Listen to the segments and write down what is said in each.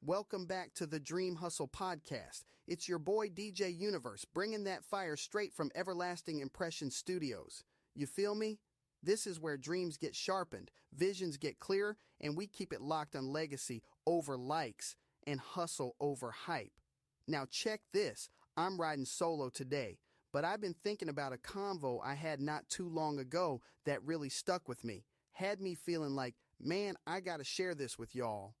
Welcome back to the Dream Hustle Podcast. It's your boy DJ Universe, bringing that fire straight from Everlasting Impression Studios. You feel me? This is where dreams get sharpened, visions get clear, and we keep it locked on legacy over likes and hustle over hype. Now check this. I'm riding solo today, but I've been thinking about a convo I had not too long ago that really stuck with me. Had me feeling like, man, I gotta share this with y'all.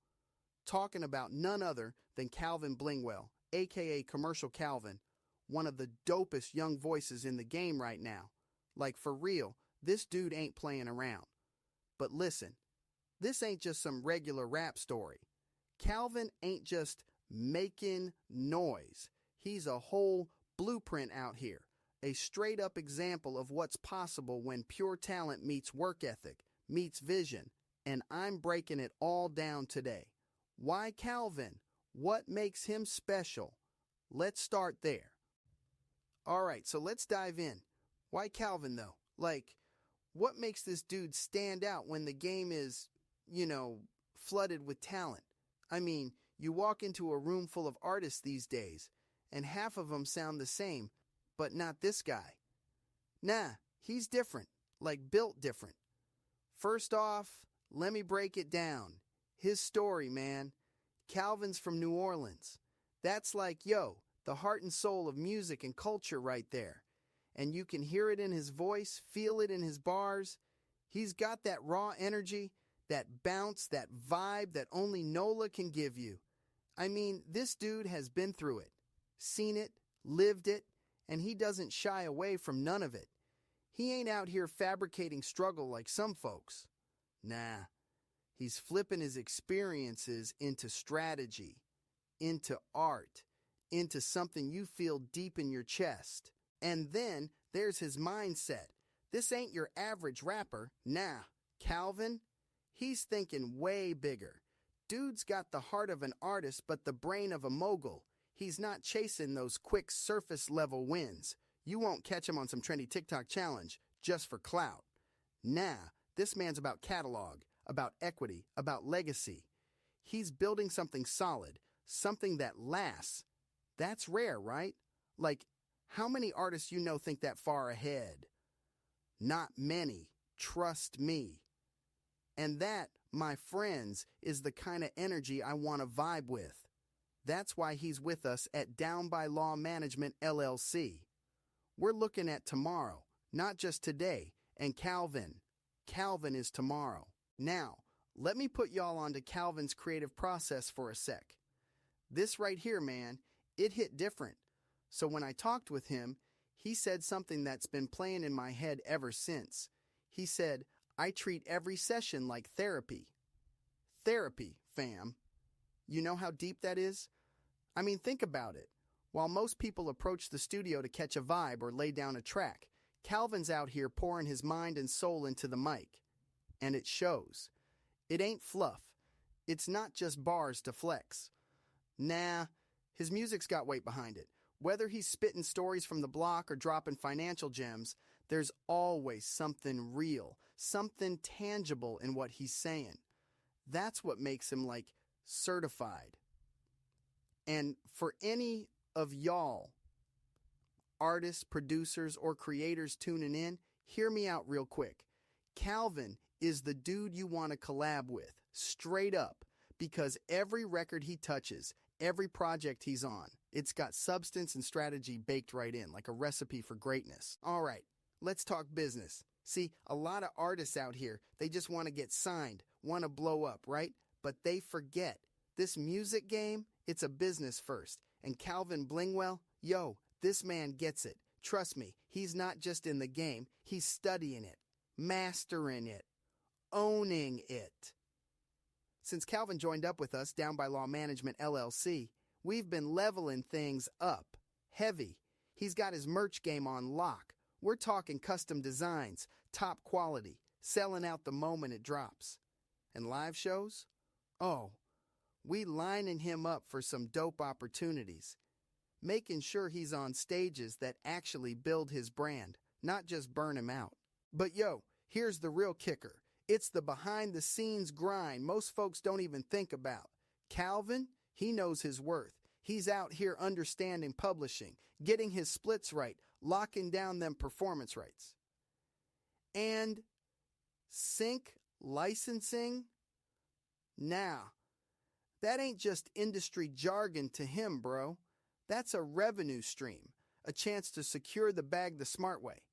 Talking about none other than Calvin Blingwell, aka Commercial Calvin, one of the dopest young voices in the game right now. Like for real, this dude ain't playing around. But listen, this ain't just some regular rap story. Calvin ain't just making noise. He's a whole blueprint out here, a straight up example of what's possible when pure talent meets work ethic, meets vision, and I'm breaking it all down today. Why Calvin? What makes him special? Let's start there. All right, so let's dive in. Why Calvin, though? Like, what makes this dude stand out when the game is, flooded with talent? I mean, you walk into a room full of artists these days, and half of them sound the same, but not this guy. Nah, he's different, like built different. First off, let me break it down. His story, man. Calvin's from New Orleans. That's like, the heart and soul of music and culture right there. And you can hear it in his voice, feel it in his bars. He's got that raw energy, that bounce, that vibe that only NOLA can give you. I mean, this dude has been through it, seen it, lived it, and he doesn't shy away from none of it. He ain't out here fabricating struggle like some folks. Nah. He's flipping his experiences into strategy, into art, into something you feel deep in your chest. And then there's his mindset. This ain't your average rapper. Nah, Calvin, he's thinking way bigger. Dude's got the heart of an artist but the brain of a mogul. He's not chasing those quick surface level wins. You won't catch him on some trendy TikTok challenge just for clout. Nah, this man's about catalog, about equity, about legacy. He's building something solid, something that lasts. That's rare, right? Like, how many artists you know think that far ahead? Not many. Trust me. And that, my friends, is the kind of energy I want to vibe with. That's why he's with us at Down by Law Management, LLC. We're looking at tomorrow, not just today, and Calvin is tomorrow. Now, let me put y'all onto Calvin's creative process for a sec. This right here, man, it hit different. So when I talked with him, he said something that's been playing in my head ever since. He said, I treat every session like therapy. Therapy, fam. You know how deep that is? I mean, think about it. While most people approach the studio to catch a vibe or lay down a track, Calvin's out here pouring his mind and soul into the mic. And it shows. It ain't fluff. It's not just bars to flex. Nah, his music's got weight behind it. Whether he's spitting stories from the block or dropping financial gems, there's always something real, something tangible in what he's saying. That's what makes him, like, certified. And for any of y'all, artists, producers, or creators tuning in, hear me out real quick. Calvin is the dude you want to collab with, straight up, because every record he touches, every project he's on, it's got substance and strategy baked right in, like a recipe for greatness. All right, let's talk business. See, a lot of artists out here, they just want to get signed, want to blow up, right? But they forget, this music game, it's a business first. And Calvin Blingwell, this man gets it. Trust me, he's not just in the game, he's studying it, mastering it, owning it. Since Calvin joined up with us down by Law Management LLC, we've been leveling things up, heavy. He's got his merch game on lock. We're talking custom designs, top quality, selling out the moment it drops. And live shows? Oh, we lining him up for some dope opportunities, making sure he's on stages that actually build his brand, not just burn him out. But here's the real kicker. It's the behind-the-scenes grind most folks don't even think about. Calvin, He knows his worth. He's out here understanding publishing, getting his splits right, locking down them performance rights. And sync licensing? Now, that ain't just industry jargon to him, bro. That's a revenue stream, a chance to secure the bag the smart way.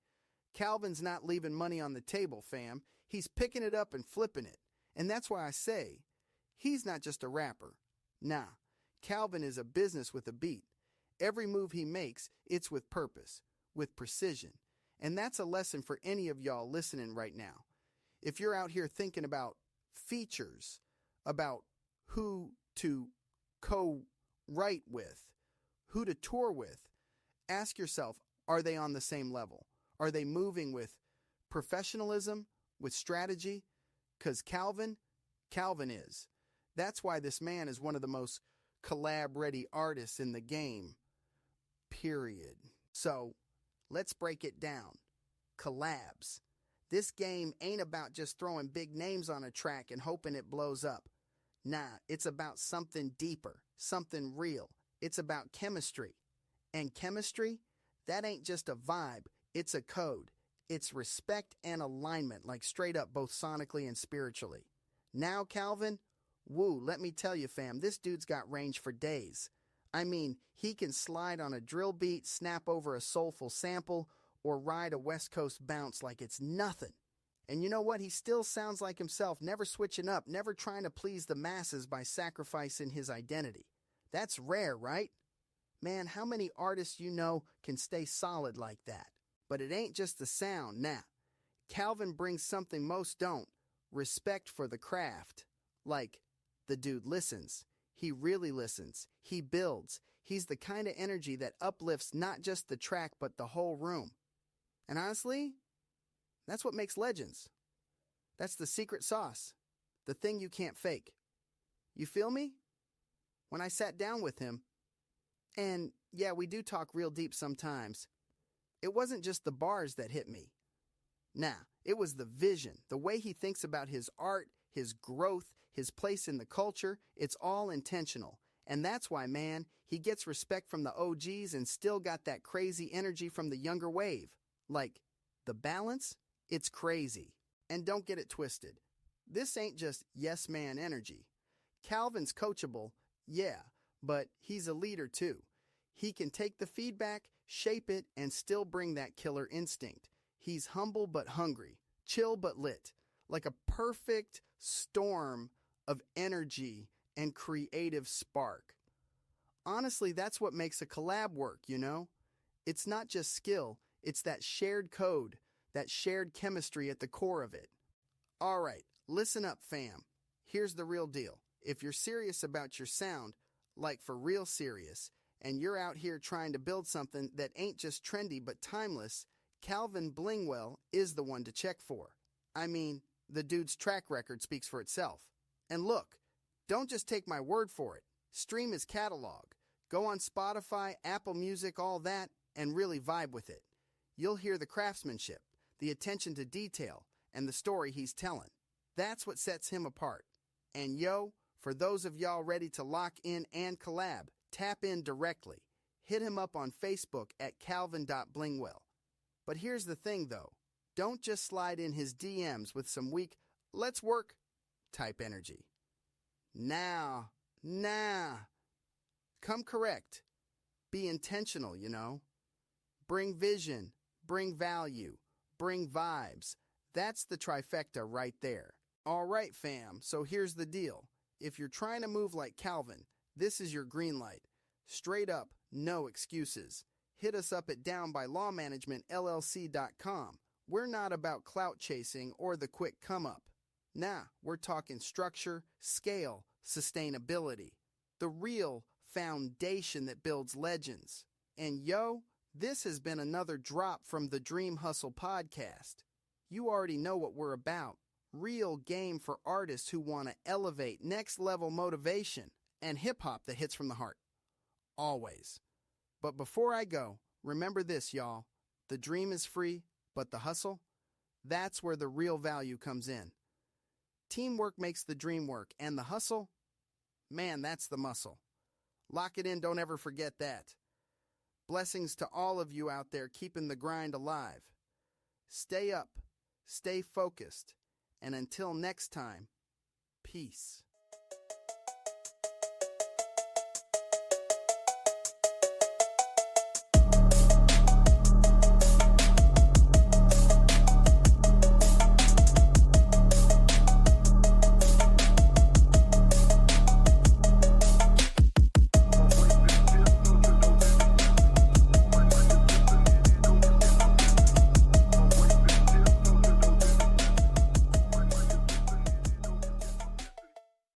Calvin's not leaving money on the table, fam. He's picking it up and flipping it. And that's why I say, he's not just a rapper. Nah, Calvin is a business with a beat. Every move he makes, it's with purpose, with precision. And that's a lesson for any of y'all listening right now. If you're out here thinking about features, about who to co-write with, who to tour with, ask yourself, are they on the same level? Are they moving with professionalism, with strategy? Because Calvin is. That's why this man is one of the most collab-ready artists in the game, period. So, let's break it down. Collabs. This game ain't about just throwing big names on a track and hoping it blows up. Nah, it's about something deeper, something real. It's about chemistry. And chemistry, that ain't just a vibe, it's a code. It's respect and alignment, like straight up both sonically and spiritually. Now, Calvin, woo, let me tell you, fam, this dude's got range for days. I mean, he can slide on a drill beat, snap over a soulful sample, or ride a West Coast bounce like it's nothing. And you know what? He still sounds like himself, never switching up, never trying to please the masses by sacrificing his identity. That's rare, right? Man, how many artists you know can stay solid like that? But it ain't just the sound, nah. Calvin brings something most don't, respect for the craft. Like, the dude listens. He really listens. He builds. He's the kind of energy that uplifts not just the track, but the whole room. And honestly, that's what makes legends. That's the secret sauce. The thing you can't fake. You feel me? When I sat down with him, and yeah, we do talk real deep sometimes, it wasn't just the bars that hit me. Nah, it was the vision, the way he thinks about his art, his growth, his place in the culture. It's all intentional. And that's why, man, he gets respect from the OGs and still got that crazy energy from the younger wave. Like, the balance, it's crazy. And don't get it twisted. This ain't just yes man energy. Calvin's coachable, yeah, but he's a leader too. He can take the feedback, shape it, and still bring that killer instinct. He's humble but hungry, chill but lit, like a perfect storm of energy and creative spark. Honestly, that's what makes a collab work, you know? It's not just skill, it's that shared code, that shared chemistry at the core of it. All right, listen up, fam. Here's the real deal. If you're serious about your sound, like for real serious, and you're out here trying to build something that ain't just trendy but timeless, Calvin Blingwell is the one to check for. I mean, the dude's track record speaks for itself. And look, don't just take my word for it. Stream his catalog. Go on Spotify, Apple Music, all that, and really vibe with it. You'll hear the craftsmanship, the attention to detail, and the story he's telling. That's what sets him apart. And yo, for those of y'all ready to lock in and collab, tap in directly. Hit him up on Facebook at calvin.blingwell. But here's the thing though. Don't just slide in his DMs with some weak, let's work type energy. Nah. Come correct. Be intentional, you know. Bring vision, bring value, bring vibes. That's the trifecta right there. All right, fam, so here's the deal. If you're trying to move like Calvin, this is your green light. Straight up, no excuses. Hit us up at downbylawmanagementllc.com. We're not about clout chasing or the quick come up. Nah, we're talking structure, scale, sustainability. The real foundation that builds legends. And yo, this has been another drop from the Dream Hustle podcast. You already know what we're about. Real game for artists who want to elevate next level motivation and hip hop that hits from the heart. Always. But before I go, remember this, y'all. The dream is free, but the hustle, that's where the real value comes in. Teamwork makes the dream work, and the hustle, man, that's the muscle. Lock it in, don't ever forget that. Blessings to all of you out there keeping the grind alive. Stay up, stay focused, and until next time, peace.